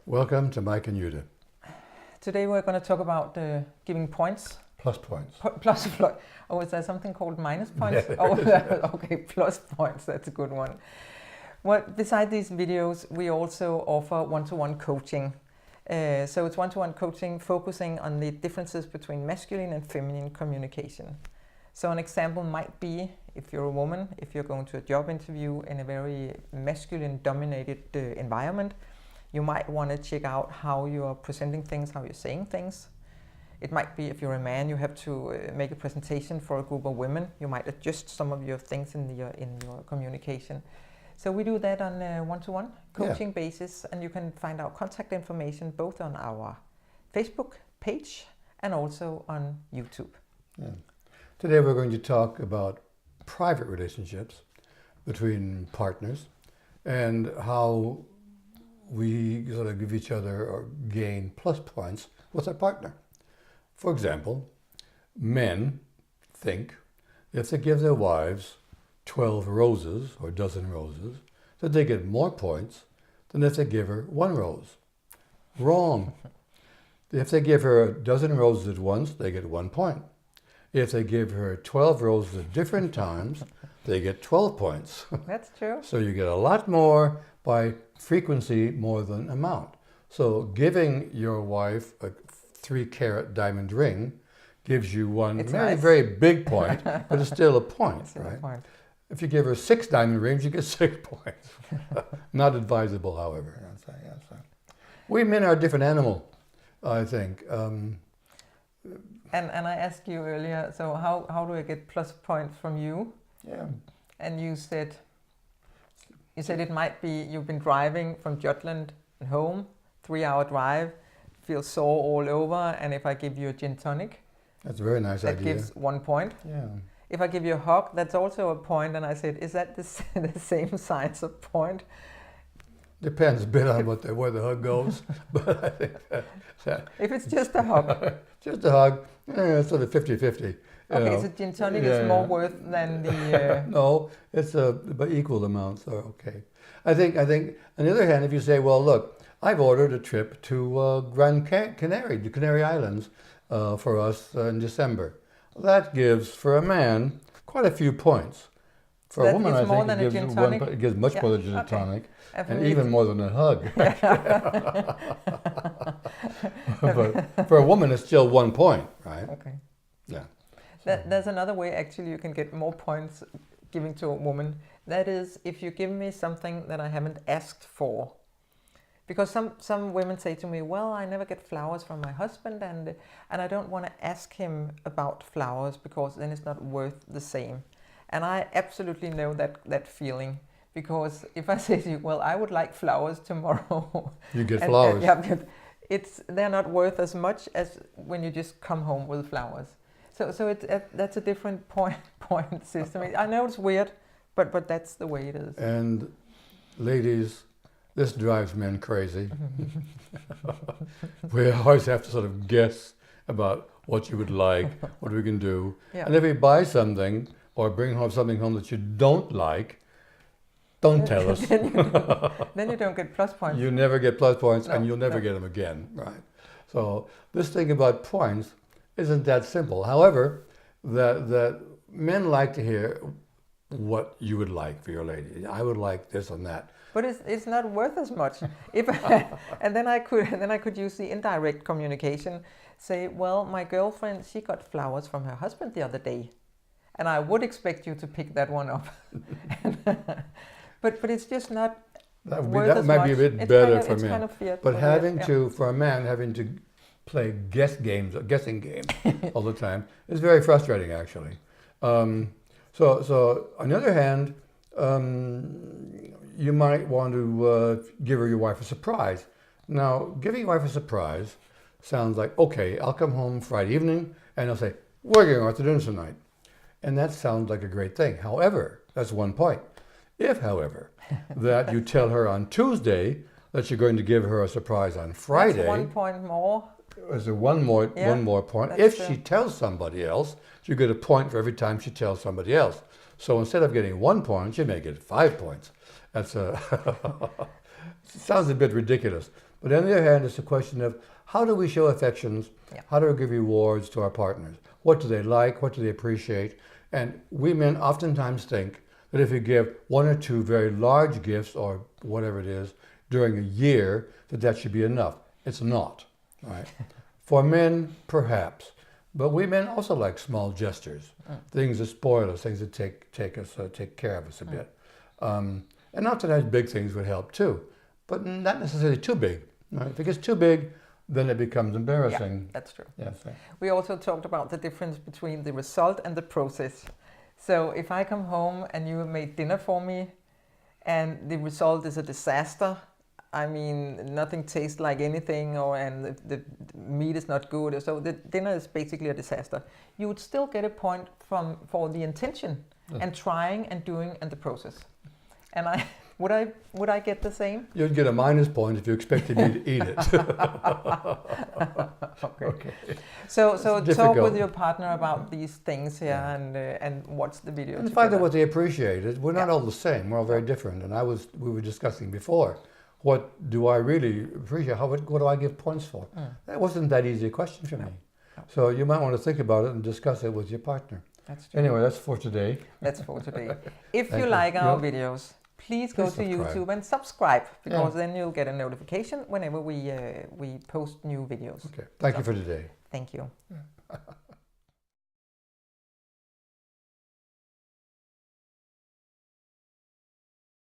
Welcome to Mike&Jytte. Today we're going to talk about giving points. Plus points. Oh, is there something called minus points? Yeah, Okay, plus points, that's a good one. Well, beside these videos, we also offer one-to-one coaching. So it's one-to-one coaching focusing on the differences between masculine and feminine communication. So an example might be, if you're a woman, if you're going to a job interview in a very masculine-dominated environment, you might want to check out how you're presenting things, how you're saying things. It might be if you're a man, you have to make a presentation for a group of women. You might adjust some of your things in your communication. So we do that on a one-to-one coaching basis, and you can find our contact information both on our Facebook page and also on YouTube. Yeah. Today we're going to talk about private relationships between partners and how we sort of give each other or gain plus points with our partner. For example, men think if they give their wives 12 roses or a dozen roses, that they get more points than if they give her one rose. Wrong. If they give her a dozen roses at once, they get 1 point. If they give her 12 roses at different times, they get 12 points. That's true. So you get a lot more by frequency more than amount. So giving your wife a 3-carat diamond ring gives you one very big point, but it's still a point, right? If you give her 6 diamond rings, you get 6 points. Not advisable, however. We men are a different animal, I think. And I asked you earlier, so how do I get plus points from you? Yeah. And you said it might be you've been driving from Jutland and home, 3-hour drive, feel sore all over, and if I give you a gin tonic, that's a very nice idea. That gives 1 point. Yeah. If I give you a hug, that's also a point. And I said, is that the same size of point? Depends a bit on where the hug goes, but I think that if it's just a hug. Just a hug, it's sort of 50-50. Okay, so gin tonic is more worth than the... No, it's but equal amounts are okay. I think on the other hand, if you say, well, look, I've ordered a trip to Gran Canaria, the Canary Islands, for us in December. That gives, for a man, quite a few points. For a woman, I think it gives much more than a gin tonic, and even more than a hug. But for a woman, it's still 1 point, right? Okay. Yeah. There's another way, actually, you can get more points giving to a woman. That is, if you give me something that I haven't asked for. Because some women say to me, well, I never get flowers from my husband, and I don't want to ask him about flowers because then it's not worth the same. And I absolutely know that feeling, because if I say to you, well, I would like flowers tomorrow. You get flowers. They're not worth as much as when you just come home with flowers. So that's a different point system. I know it's weird, but that's the way it is. And ladies, this drives men crazy. We always have to sort of guess about what you would like, what we can do. Yeah. And if we buy something or bring something home that you don't like, don't tell us. then you don't get plus points. You never get plus points, and you'll never get them again, right? So this thing about points isn't that simple. However, that men like to hear what you would like for your lady. I would like this and that. But it's not worth as much. And then I could use the indirect communication. Say, well, my girlfriend, she got flowers from her husband the other day, and I would expect you to pick that one up. But it's just not worth as much. That might be a bit better for men. Kind of but for a man having to play guessing games all the time is very frustrating, actually. So on the other hand, you might want to give your wife a surprise. Now, giving your wife a surprise sounds like, okay, I'll come home Friday evening and I'll say, we're going out to dinner tonight. And that sounds like a great thing. However, that's 1 point. If, however, that you tell her on Tuesday that you're going to give her a surprise on Friday. That's 1 point more. Is there one more point? If she tells somebody else, you get a point for every time she tells somebody else. So instead of getting 1 point, you may get 5 points. That's sounds a bit ridiculous. But on the other hand, it's a question of how do we show affections? Yeah. How do we give rewards to our partners? What do they like? What do they appreciate? And we men oftentimes think that if you give one or two very large gifts or whatever it is during a year, that should be enough. It's not, right? For men, perhaps. But we men also like small gestures, things that spoil us, things that take care of us a bit. And sometimes big things would help too, but not necessarily too big. Right? If it gets too big, then it becomes embarrassing. Yeah, that's true. Yes. Right. We also talked about the difference between the result and the process. So if I come home and you have made dinner for me and the result is a disaster, I mean, nothing tastes like anything, and the meat is not good, or so the dinner is basically a disaster. You would still get a point for the intention and trying and doing and the process. And would I get the same? You'd get a minus point if you expected me to eat it. Okay. So talk with your partner about these things here and watch the video. And find out what they appreciate. We're not all the same. We're all very different. And we were discussing before. What do I really appreciate? What do I give points for? That wasn't that easy a question for me. No. So you might want to think about it and discuss it with your partner. That's true. Anyway, that's for today. That's for today. If you like our videos, please go to YouTube and subscribe, because then you'll get a notification whenever we post new videos. Okay. Thank you for today. Thank you.